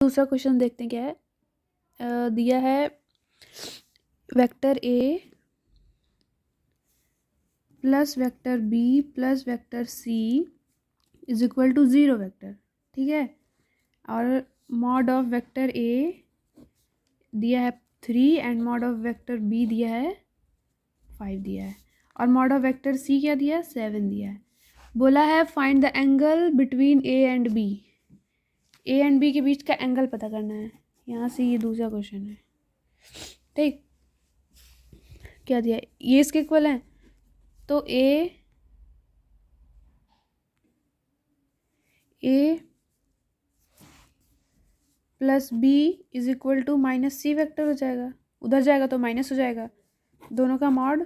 दूसरा क्वेश्चन देखते हैं क्या है। दिया है vector A plus vector b plus vector c is equal to 0 vector, ठीक है। और मॉड ऑफ वेक्टर ए दिया है 3 and mod of vector b दिया है 5 दिया है, और मॉड ऑफ वेक्टर सी क्या दिया है 7 दिया है। बोला है find the angle between a and b. A and b के बीच का एंगल पता करना है। यहाँ से ये दूसरा क्वेश्चन है, ठीक। क्या दिया है, ये इसके इक्वल है, तो A plus B is equal to minus C vector हो जाएगा। उधर जाएगा तो माइनस हो जाएगा, दोनों का मॉड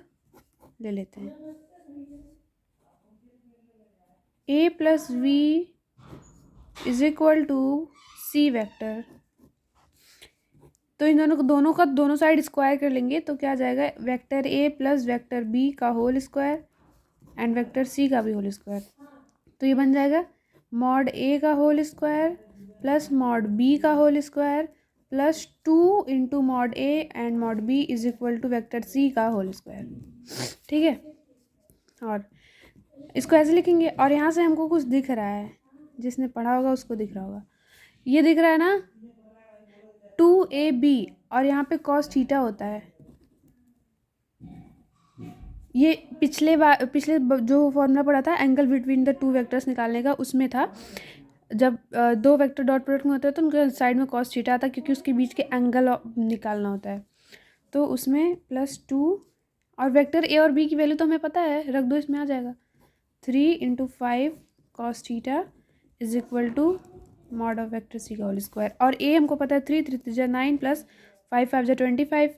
ले लेते हैं। A plus B is equal to C vector, तो इन दोनों का दोनों साइड स्क्वायर कर लेंगे तो क्या आ जाएगा, वेक्टर ए प्लस वेक्टर बी का होल स्क्वायर एंड वेक्टर सी का भी होल स्क्वायर। तो ये बन जाएगा मॉड ए का whole square plus mod B का whole square plus 2 into mod A and mod B is equal to vector सी का होल स्क्वायर, ठीक है। और इसको ऐसे लिखेंगे, और यहाँ से हमको कुछ दिख रहा है, जिसने पढ़ा होगा उसको दिख रहा होगा। ये दिख रहा है ना 2ab, और यहाँ पे cos थीटा होता है। ये पिछले जो फॉर्मूला पढ़ा था angle between the two vectors निकालने का, उसमें था जब दो वेक्टर डॉट प्रोडक्ट में होता है तो उनके साइड में cos थीटा आता है, क्योंकि उसके बीच के एंगल निकालना होता है। तो उसमें +2, और वेक्टर ए और बी की वैल्यू तो हमें पता है, रख दो, इसमें आ जाएगा 3 × 5 cos theta is equal to mod of vector सी का होल स्क्वायर। और ए हमको पता है 3 3 3 9 plus 5 5 25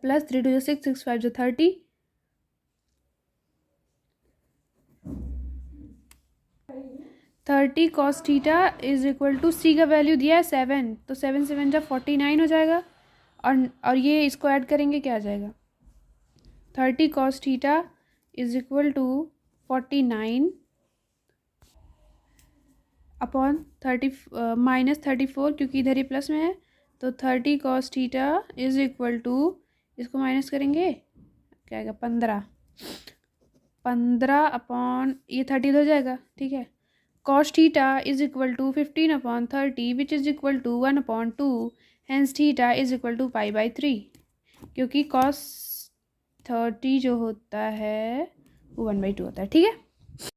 plus 3 2 6 6 5 30 30 cos theta is equal to C का वैल्यू दिया है 7, तो 7 7 जा 49 हो जाएगा। और ये इसको ऐड करेंगे क्या आ जाएगा, 30 cos theta is equal to 49 upon 30 -34, क्योंकि इधर ही प्लस में है, तो 30 cos theta is equal to, इसको माइनस करेंगे क्या आएगा 15 अपॉन ये 30 हो जाएगा, ठीक है। cos theta is equal to 15 upon 30 which is equal to 1/2, hence theta is equal to π/3, क्योंकि cos 30 जो होता है वो 1/2 होता है, ठीक है।